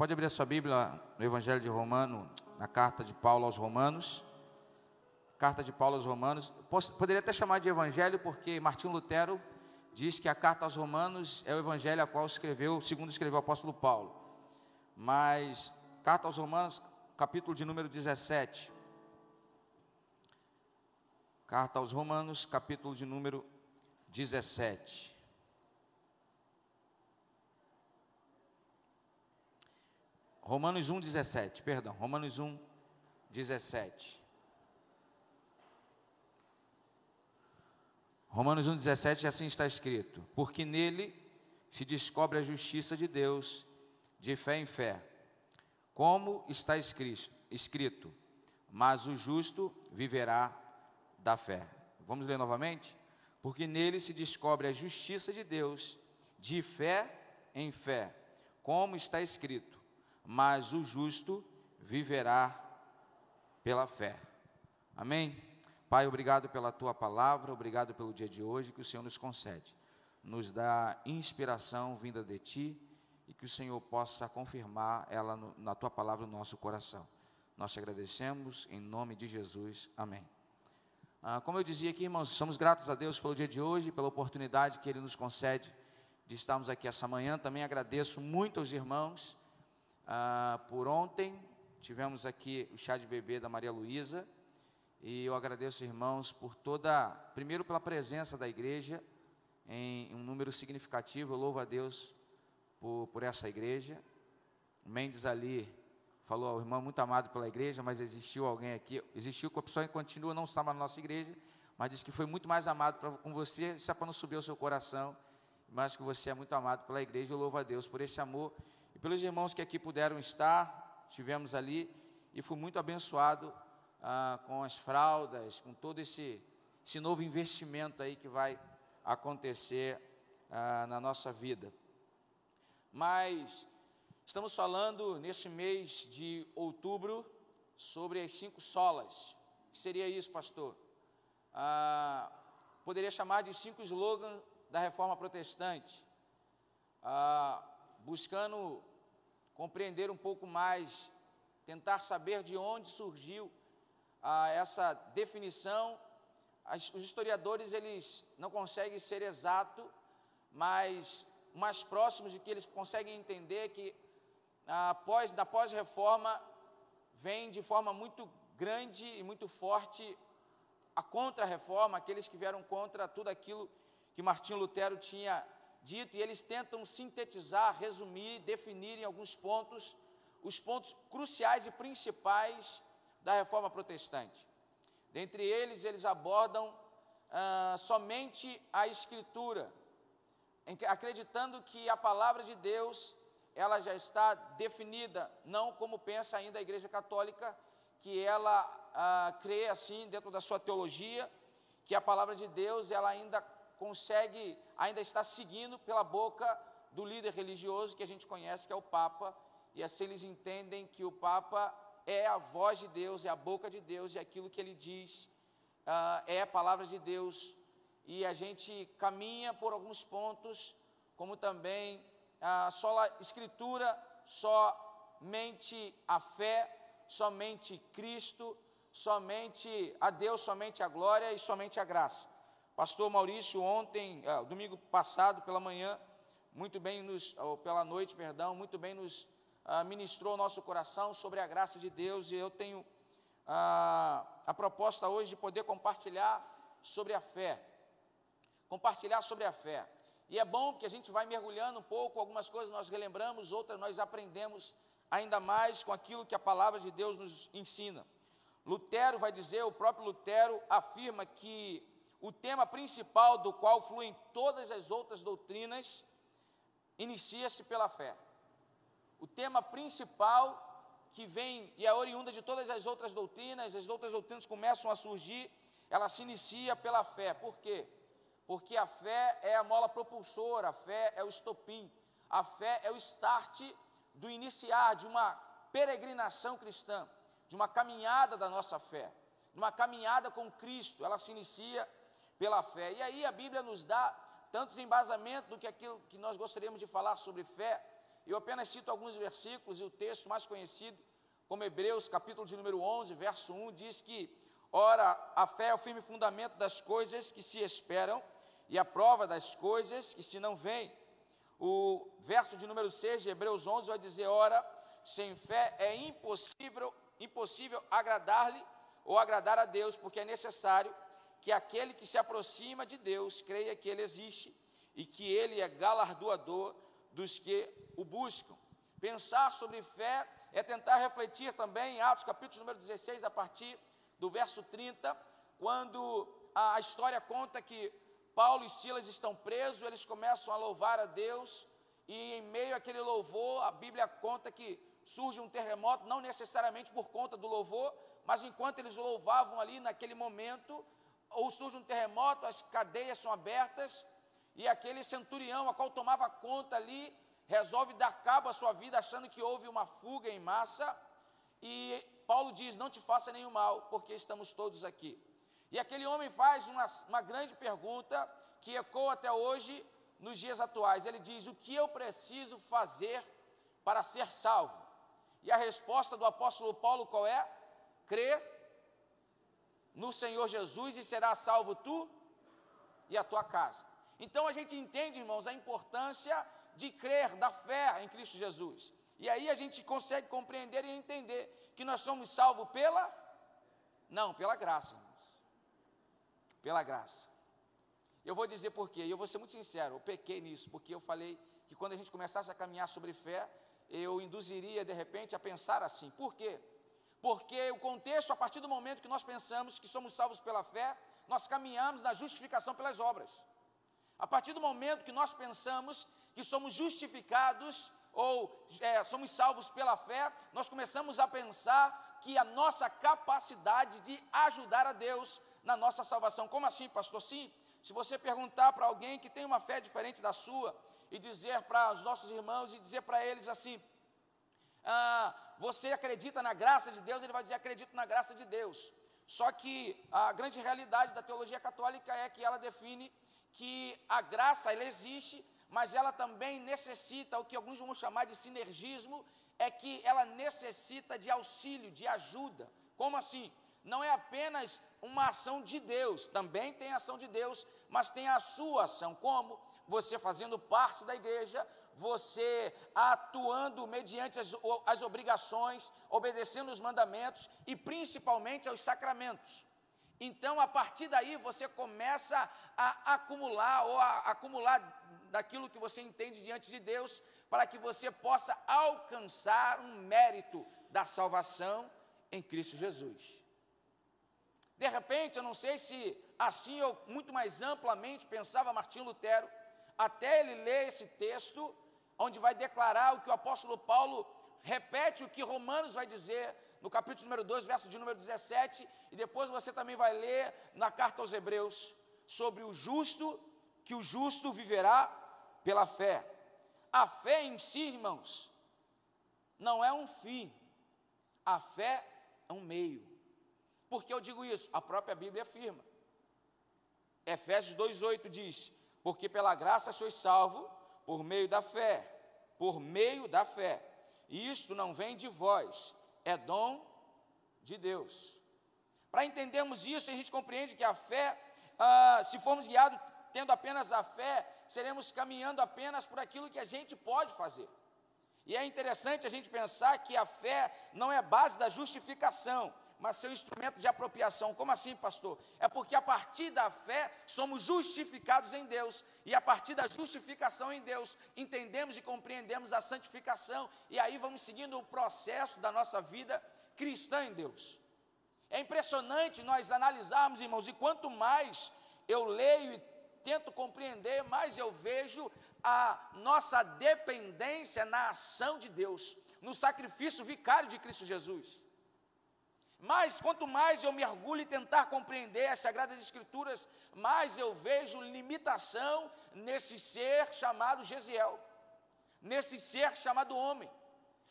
Pode abrir a sua Bíblia no Evangelho de Romano, na carta de Paulo aos Romanos. Carta de Paulo aos Romanos. Poderia até chamar de Evangelho, porque Martinho Lutero diz que a carta aos Romanos é o Evangelho a qual segundo escreveu o apóstolo Paulo. Mas, carta aos Romanos, capítulo de número 17. Carta aos Romanos, capítulo de número 17. Romanos 1,17, perdão, Romanos 1,17. Romanos 1,17, assim está escrito: porque nele se descobre a justiça de Deus, de fé em fé, como está escrito, mas o justo viverá da fé. Vamos ler novamente? Porque nele se descobre a justiça de Deus, de fé em fé, como está escrito, mas o justo viverá pela fé. Amém? Pai, obrigado pela Tua palavra, obrigado pelo dia de hoje que o Senhor nos concede. Nos dá inspiração vinda de Ti e que o Senhor possa confirmar ela na Tua palavra no nosso coração. Nós te agradecemos em nome de Jesus. Amém. Como eu dizia aqui, irmãos, somos gratos a Deus pelo dia de hoje, pela oportunidade que Ele nos concede de estarmos aqui essa manhã. Também agradeço muito aos irmãos. Por ontem tivemos aqui o chá de bebê da Maria Luísa, e eu agradeço, irmãos, primeiro pela presença da igreja em um número significativo. Eu louvo a Deus por essa igreja. O Mendes ali falou ao irmão muito amado pela igreja, mas existiu alguém aqui, existiu com a pessoa que continua, não estava na nossa igreja, mas disse que foi muito mais amado com você. Isso é para não subir o seu coração, mas que você é muito amado pela igreja. Eu louvo a Deus por esse amor e pelos irmãos que aqui puderam estar. Estivemos ali e fui muito abençoado com as fraldas, com todo esse novo investimento aí que vai acontecer na nossa vida. Mas estamos falando nesse mês de outubro sobre as 5 solas. O que seria isso, pastor? Poderia chamar de 5 slogans da Reforma Protestante, buscando compreender um pouco mais, tentar saber de onde surgiu essa definição. Os historiadores, eles não conseguem ser exatos, mas o mais próximo de que eles conseguem entender que da pós-reforma vem de forma muito grande e muito forte a contra-reforma, aqueles que vieram contra tudo aquilo que Martinho Lutero tinha dito, e eles tentam sintetizar, resumir, definir em alguns pontos, os pontos cruciais e principais da Reforma Protestante. Dentre eles abordam somente a Escritura, acreditando que a palavra de Deus, ela já está definida, não como pensa ainda a Igreja Católica, que ela crê assim dentro da sua teologia, que a palavra de Deus, ela ainda está seguindo pela boca do líder religioso que a gente conhece, que é o Papa, e assim eles entendem que o Papa é a voz de Deus, é a boca de Deus, e aquilo que ele diz é a palavra de Deus. E a gente caminha por alguns pontos, como também só a Escritura, somente a fé, somente Cristo, somente a Deus, somente a glória e somente a graça. Pastor Maurício domingo passado pela manhã, pela noite, muito bem nos ministrou o nosso coração sobre a graça de Deus, e eu tenho a proposta hoje de poder compartilhar sobre a fé. E é bom porque a gente vai mergulhando um pouco, algumas coisas nós relembramos, outras nós aprendemos ainda mais com aquilo que a palavra de Deus nos ensina. Lutero vai dizer, o próprio Lutero afirma que o tema principal do qual fluem todas as outras doutrinas inicia-se pela fé. O tema principal que vem e é oriunda de todas as outras doutrinas começam a surgir, ela se inicia pela fé. Por quê? Porque a fé é a mola propulsora, a fé é o estopim, a fé é o start do iniciar de uma peregrinação cristã, de uma caminhada da nossa fé, de uma caminhada com Cristo. Ela se inicia pela fé. E aí a Bíblia nos dá tantos embasamentos do que aquilo que nós gostaríamos de falar sobre fé, Eu apenas cito alguns versículos, e o texto mais conhecido, como Hebreus, capítulo de número 11, verso 1, diz que, ora, a fé é o firme fundamento das coisas que se esperam, e a prova das coisas que se não veem. O verso de número 6 de Hebreus 11 vai dizer, ora, sem fé é impossível agradar-lhe ou agradar a Deus, porque é necessário que aquele que se aproxima de Deus creia que Ele existe e que Ele é galardoador dos que o buscam. Pensar sobre fé é tentar refletir também em Atos, capítulo número 16, a partir do verso 30, quando a história conta que Paulo e Silas estão presos, eles começam a louvar a Deus, e em meio àquele louvor, a Bíblia conta que surge um terremoto, não necessariamente por conta do louvor, mas enquanto eles louvavam ali naquele momento, ou surge um terremoto, as cadeias são abertas, e aquele centurião, a qual tomava conta ali, resolve dar cabo à sua vida, achando que houve uma fuga em massa, e Paulo diz, não te faça nenhum mal, porque estamos todos aqui. E aquele homem faz uma grande pergunta, que ecoa até hoje, nos dias atuais. Ele diz, o que eu preciso fazer para ser salvo? E a resposta do apóstolo Paulo qual é? Crer no Senhor Jesus e será salvo tu e a tua casa. Então a gente entende, irmãos, a importância de crer, da fé em Cristo Jesus. E aí a gente consegue compreender e entender que nós somos salvos pela graça, irmãos. Pela graça. Eu vou dizer por quê, e eu vou ser muito sincero, eu pequei nisso, porque eu falei que quando a gente começasse a caminhar sobre fé, eu induziria de repente a pensar assim. Por quê? Porque o contexto, a partir do momento que nós pensamos que somos salvos pela fé, nós caminhamos na justificação pelas obras. A partir do momento que nós pensamos que somos justificados ou somos salvos pela fé, nós começamos a pensar que a nossa capacidade de ajudar a Deus na nossa salvação. Como assim, pastor? Sim, se você perguntar para alguém que tem uma fé diferente da sua, e dizer para os nossos irmãos, e dizer para eles assim, você acredita na graça de Deus? Ele vai dizer, acredito na graça de Deus. Só que a grande realidade da teologia católica é que ela define que a graça, ela existe, mas ela também necessita, o que alguns vão chamar de sinergismo, é que ela necessita de auxílio, de ajuda. Como assim? Não é apenas uma ação de Deus, também tem a ação de Deus, mas tem a sua ação, como você fazendo parte da igreja, você atuando mediante as obrigações, obedecendo os mandamentos e principalmente aos sacramentos. Então, a partir daí, você começa a acumular daquilo que você entende diante de Deus, para que você possa alcançar um mérito da salvação em Cristo Jesus. De repente, eu não sei se assim ou muito mais amplamente pensava Martinho Lutero, até ele ler esse texto, onde vai declarar o que o apóstolo Paulo repete, o que Romanos vai dizer, no capítulo número 2, verso de número 17, e depois você também vai ler na carta aos Hebreus, sobre o justo, que o justo viverá pela fé. A fé em si, irmãos, não é um fim, a fé é um meio. Por que eu digo isso? A própria Bíblia afirma. Efésios 2,8 diz, porque pela graça sois salvo por meio da fé, e isto não vem de vós, é dom de Deus. Para entendermos isso, a gente compreende que a fé, se formos guiados tendo apenas a fé, seremos caminhando apenas por aquilo que a gente pode fazer. E é interessante a gente pensar que a fé não é base da justificação, mas seu instrumento de apropriação. Como assim, pastor? É porque a partir da fé somos justificados em Deus, e a partir da justificação em Deus entendemos e compreendemos a santificação, e aí vamos seguindo o processo da nossa vida cristã em Deus. É impressionante nós analisarmos, irmãos, e quanto mais eu leio e tento compreender, mais eu vejo a nossa dependência na ação de Deus, no sacrifício vicário de Cristo Jesus. Mas quanto mais eu mergulho e tentar compreender as Sagradas Escrituras, mais eu vejo limitação nesse ser chamado Gesiel, nesse ser chamado homem.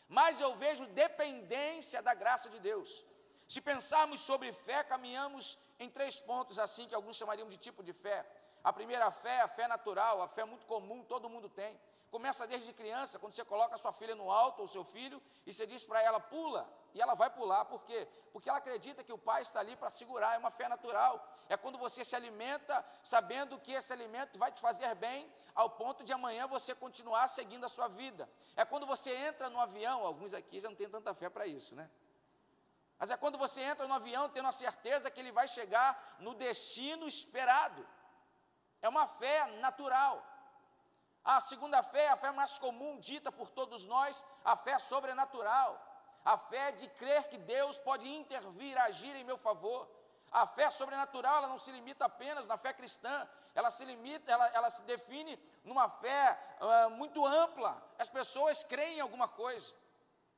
Mais eu vejo dependência da graça de Deus. Se pensarmos sobre fé, caminhamos em 3 pontos assim, que alguns chamariam de tipo de fé. A primeira fé é a fé natural, a fé muito comum, todo mundo tem. Começa desde criança, quando você coloca a sua filha no alto, ou seu filho, e você diz para ela, pula, e ela vai pular. Por quê? Porque ela acredita que o pai está ali para segurar, é uma fé natural. É quando você se alimenta, sabendo que esse alimento vai te fazer bem, ao ponto de amanhã você continuar seguindo a sua vida. É quando você entra no avião, alguns aqui já não têm tanta fé para isso, né? Mas é quando você entra no avião tendo a certeza que ele vai chegar no destino esperado. É uma fé natural. A segunda fé é a fé mais comum, dita por todos nós, a fé sobrenatural. A fé de crer que Deus pode intervir, agir em meu favor. A fé sobrenatural, ela não se limita apenas na fé cristã, ela se define numa fé muito ampla. As pessoas creem em alguma coisa,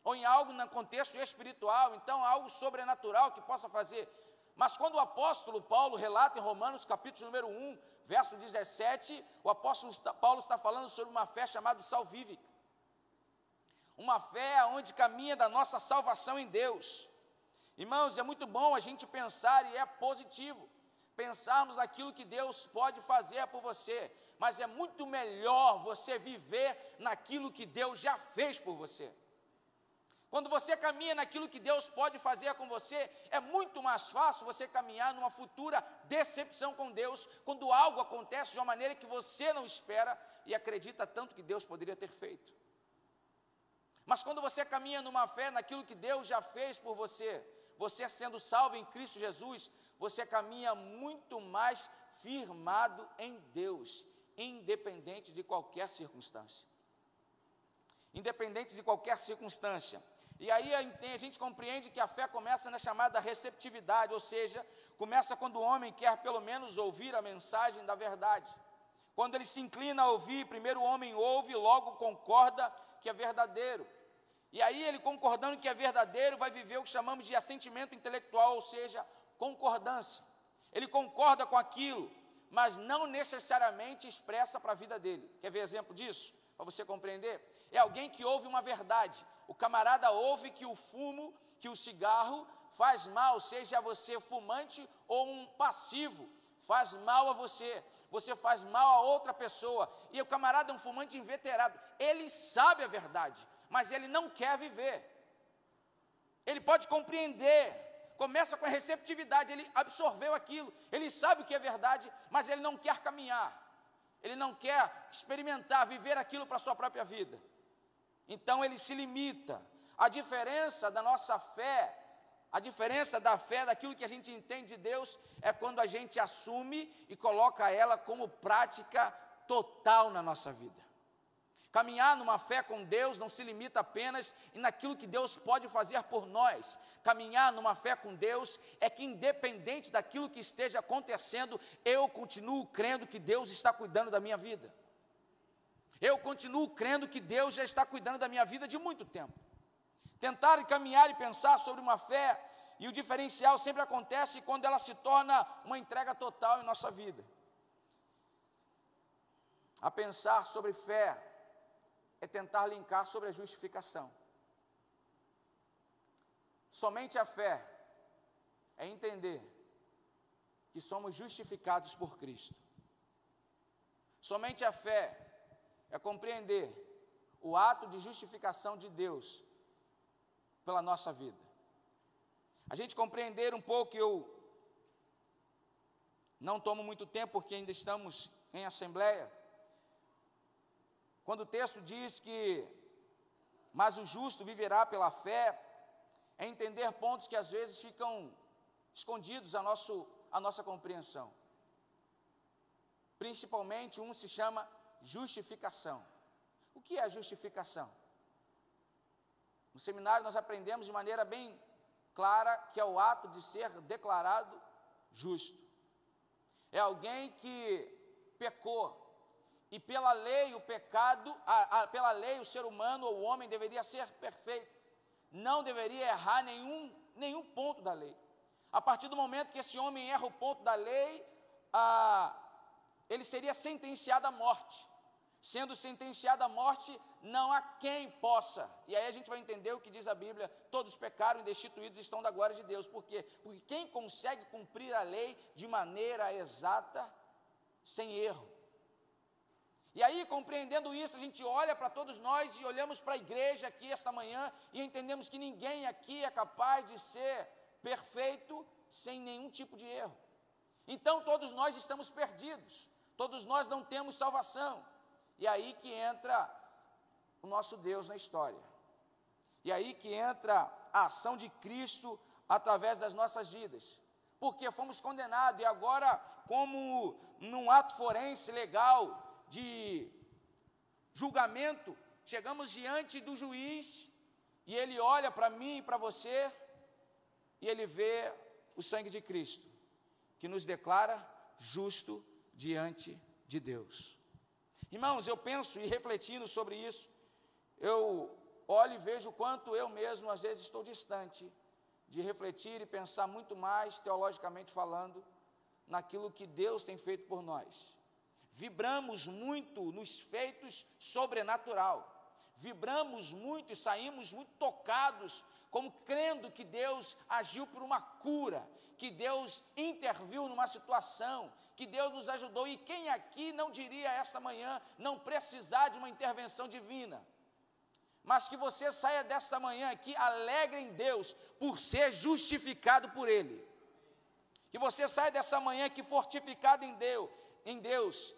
ou em algo no contexto espiritual, então algo sobrenatural que possa fazer. Mas quando o apóstolo Paulo relata em Romanos capítulo número 1, verso 17, o apóstolo Paulo está falando sobre uma fé chamada salvífica. Uma fé onde caminha da nossa salvação em Deus. Irmãos, é muito bom a gente pensar, e é positivo, pensarmos naquilo que Deus pode fazer por você, mas é muito melhor você viver naquilo que Deus já fez por você. Quando você caminha naquilo que Deus pode fazer com você, é muito mais fácil você caminhar numa futura decepção com Deus, quando algo acontece de uma maneira que você não espera e acredita tanto que Deus poderia ter feito. Mas quando você caminha numa fé naquilo que Deus já fez por você, você sendo salvo em Cristo Jesus, você caminha muito mais firmado em Deus, independente de qualquer circunstância. Independente de qualquer circunstância. E aí a gente compreende que a fé começa na chamada receptividade, ou seja, começa quando o homem quer pelo menos ouvir a mensagem da verdade. Quando ele se inclina a ouvir, primeiro o homem ouve, logo concorda que é verdadeiro. E aí ele concordando que é verdadeiro, vai viver o que chamamos de assentimento intelectual, ou seja, concordância. Ele concorda com aquilo, mas não necessariamente expressa para a vida dele. Quer ver exemplo disso? Para você compreender? É alguém que ouve uma verdade. O camarada ouve que o fumo, que o cigarro faz mal, seja você fumante ou um passivo, faz mal a você, você faz mal a outra pessoa, e o camarada é um fumante inveterado, ele sabe a verdade, mas ele não quer viver. Ele pode compreender, começa com a receptividade, ele absorveu aquilo, ele sabe o que é verdade, mas ele não quer caminhar, ele não quer experimentar, viver aquilo para a sua própria vida. Então ele se limita. A diferença da nossa fé, a diferença da fé, daquilo que a gente entende de Deus, é quando a gente assume e coloca ela como prática total na nossa vida. Caminhar numa fé com Deus não se limita apenas naquilo que Deus pode fazer por nós. Caminhar numa fé com Deus é que, independente daquilo que esteja acontecendo, eu continuo crendo que Deus está cuidando da minha vida. Eu continuo crendo que Deus já está cuidando da minha vida de muito tempo. Tentar caminhar e pensar sobre uma fé, e o diferencial sempre acontece quando ela se torna uma entrega total em nossa vida. A pensar sobre fé é tentar linkar sobre a justificação. Somente a fé é entender que somos justificados por Cristo. Somente a fé é compreender o ato de justificação de Deus pela nossa vida. A gente compreender um pouco, eu não tomo muito tempo porque ainda estamos em assembleia, quando o texto diz que, mas o justo viverá pela fé, é entender pontos que às vezes ficam escondidos à nossa compreensão. Principalmente um se chama justificação. O que é a justificação? No seminário nós aprendemos de maneira bem clara que é o ato de ser declarado justo. É alguém que pecou, e pela lei o pecado, pela lei o ser humano ou o homem deveria ser perfeito, não deveria errar nenhum ponto da lei. A partir do momento que esse homem erra o ponto da lei, ele seria sentenciado à morte. Sendo sentenciado à morte, não há quem possa. E aí a gente vai entender o que diz a Bíblia: todos pecaram e destituídos estão da glória de Deus. Por quê? Porque quem consegue cumprir a lei de maneira exata sem erro. E aí, compreendendo isso, a gente olha para todos nós e olhamos para a igreja aqui esta manhã e entendemos que ninguém aqui é capaz de ser perfeito sem nenhum tipo de erro. Então, todos nós estamos perdidos, todos nós não temos salvação. E aí que entra o nosso Deus na história. E aí que entra a ação de Cristo através das nossas vidas. Porque fomos condenados e agora, como num ato forense legal de julgamento, chegamos diante do juiz e ele olha para mim e para você e ele vê o sangue de Cristo, que nos declara justo diante de Deus. Irmãos, eu penso e refletindo sobre isso, eu olho e vejo o quanto eu mesmo às vezes estou distante de refletir e pensar muito mais, teologicamente falando, naquilo que Deus tem feito por nós. Vibramos muito nos feitos sobrenatural, vibramos muito e saímos muito tocados, como crendo que Deus agiu por uma cura, que Deus interviu numa situação, que Deus nos ajudou. E quem aqui não diria esta manhã não precisar de uma intervenção divina? Mas que você saia dessa manhã aqui alegre em Deus por ser justificado por Ele. Que você saia dessa manhã aqui fortificado em Deus,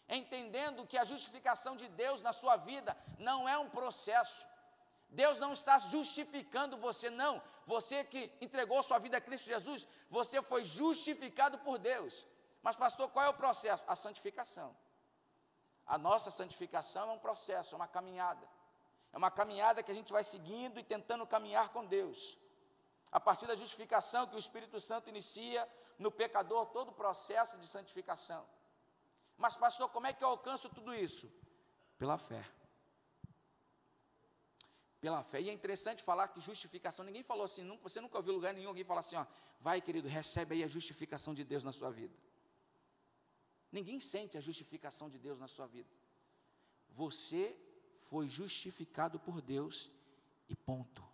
entendendo que a justificação de Deus na sua vida não é um processo. Deus não está justificando você, não. Você que entregou sua vida a Cristo Jesus, você foi justificado por Deus. Mas pastor, qual é o processo? A santificação. A nossa santificação é um processo, é uma caminhada. É uma caminhada que a gente vai seguindo e tentando caminhar com Deus. A partir da justificação que o Espírito Santo inicia no pecador todo o processo de santificação. Mas pastor, como é que eu alcanço tudo isso? Pela fé. Pela fé. E é interessante falar que justificação, ninguém falou assim, você nunca ouviu lugar nenhum alguém falar assim, ó, vai querido, recebe aí a justificação de Deus na sua vida. Ninguém sente a justificação de Deus na sua vida. Você foi justificado por Deus e ponto.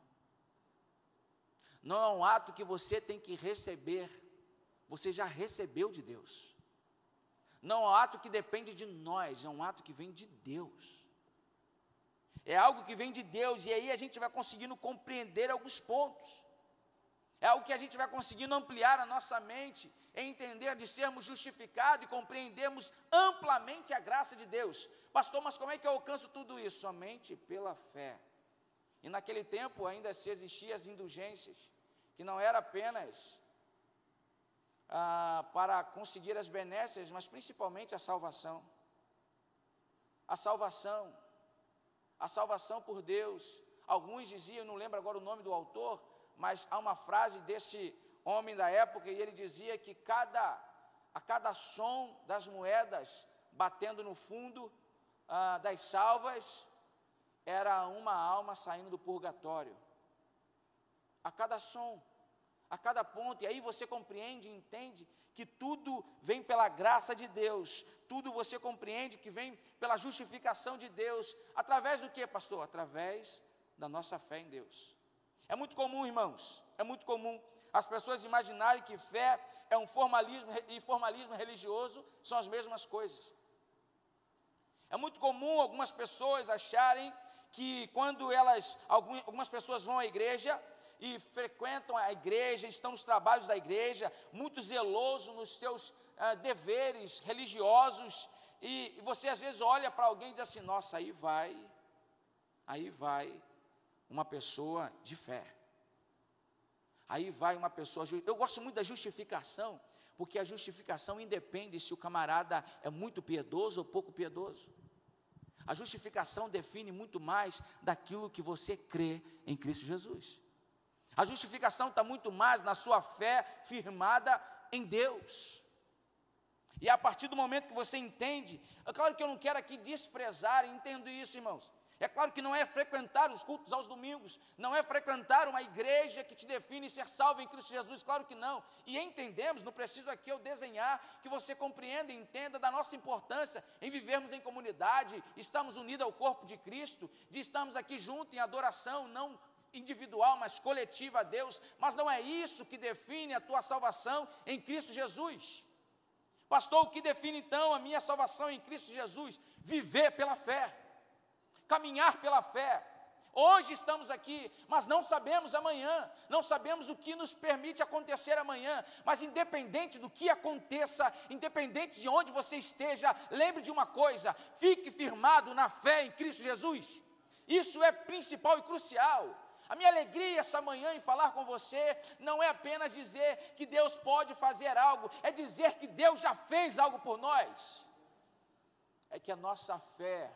Não é um ato que você tem que receber, você já recebeu de Deus. Não é um ato que depende de nós, é um ato que vem de Deus. É algo que vem de Deus, e aí a gente vai conseguindo compreender alguns pontos. É algo que a gente vai conseguindo ampliar a nossa mente, entender de sermos justificados e compreendermos amplamente a graça de Deus. Pastor, mas como é que eu alcanço tudo isso? Somente pela fé. E naquele tempo ainda se existiam as indulgências, que não era apenas para conseguir as benécias, mas principalmente a salvação. A salvação por Deus. Alguns diziam, não lembro agora o nome do autor, mas há uma frase desse homem da época, e ele dizia que a cada som das moedas batendo no fundo das salvas, era uma alma saindo do purgatório. A cada som, a cada ponto, e aí você compreende e entende que tudo vem pela graça de Deus, tudo você compreende que vem pela justificação de Deus, através do que, pastor? Através da nossa fé em Deus. É muito comum, irmãos, é muito comum as pessoas imaginarem que fé é um formalismo, e formalismo religioso são as mesmas coisas. É muito comum algumas pessoas acharem que quando algumas pessoas vão à igreja e frequentam a igreja, estão nos trabalhos da igreja, muito zeloso nos seus deveres religiosos, e você às vezes olha para alguém e diz assim, nossa, aí vai uma pessoa de fé. Aí vai uma pessoa, eu gosto muito da justificação, porque a justificação independe se o camarada é muito piedoso ou pouco piedoso. A justificação define muito mais daquilo que você crê em Cristo Jesus. A justificação está muito mais na sua fé firmada em Deus. E a partir do momento que você entende, é claro que eu não quero aqui desprezar, entendo isso, irmãos. É claro que não é frequentar os cultos aos domingos, não é frequentar uma igreja que te define ser salvo em Cristo Jesus, claro que não. E entendemos, não preciso aqui eu desenhar, que você compreenda e entenda da nossa importância em vivermos em comunidade, estamos unidos ao corpo de Cristo, de estarmos aqui juntos em adoração, não individual, mas coletiva a Deus, mas não é isso que define a tua salvação em Cristo Jesus. Pastor, o que define então a minha salvação em Cristo Jesus? Viver pela fé, caminhar pela fé. Hoje estamos aqui, mas não sabemos amanhã, não sabemos o que nos permite acontecer amanhã, mas independente do que aconteça, independente de onde você esteja, lembre de uma coisa: fique firmado na fé em Cristo Jesus. Isso é principal e crucial. A minha alegria essa manhã em falar com você não é apenas dizer que Deus pode fazer algo, é dizer que Deus já fez algo por nós. É que a nossa fé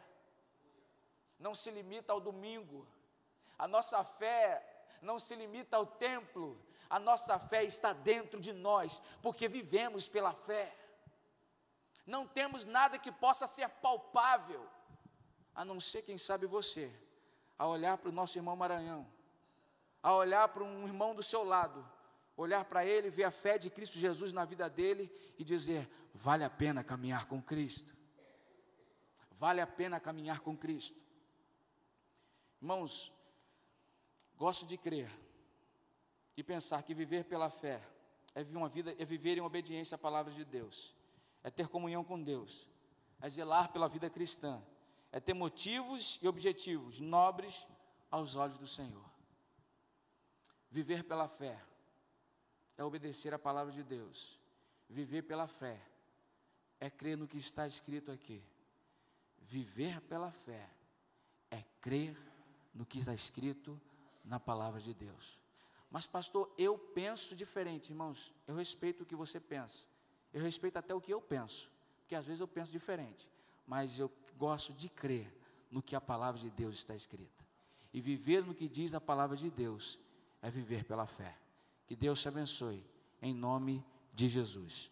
não se limita ao domingo, a nossa fé não se limita ao templo, a nossa fé está dentro de nós, porque vivemos pela fé. Não temos nada que possa ser palpável, a não ser, quem sabe, você, a olhar para o nosso irmão Maranhão, a olhar para um irmão do seu lado, olhar para ele, ver a fé de Cristo Jesus na vida dele e dizer: vale a pena caminhar com Cristo, vale a pena caminhar com Cristo. Irmãos, gosto de crer e pensar que viver pela fé é viver em obediência à palavra de Deus, é ter comunhão com Deus, é zelar pela vida cristã, é ter motivos e objetivos nobres aos olhos do Senhor. Viver pela fé é obedecer à palavra de Deus. Viver pela fé é crer no que está escrito aqui. Viver pela fé é crer no que está escrito na palavra de Deus. Mas pastor, eu penso diferente. Irmãos, eu respeito o que você pensa, eu respeito até o que eu penso, porque às vezes eu penso diferente, mas eu gosto de crer no que a palavra de Deus está escrita, e viver no que diz a palavra de Deus é viver pela fé. Que Deus te abençoe, em nome de Jesus.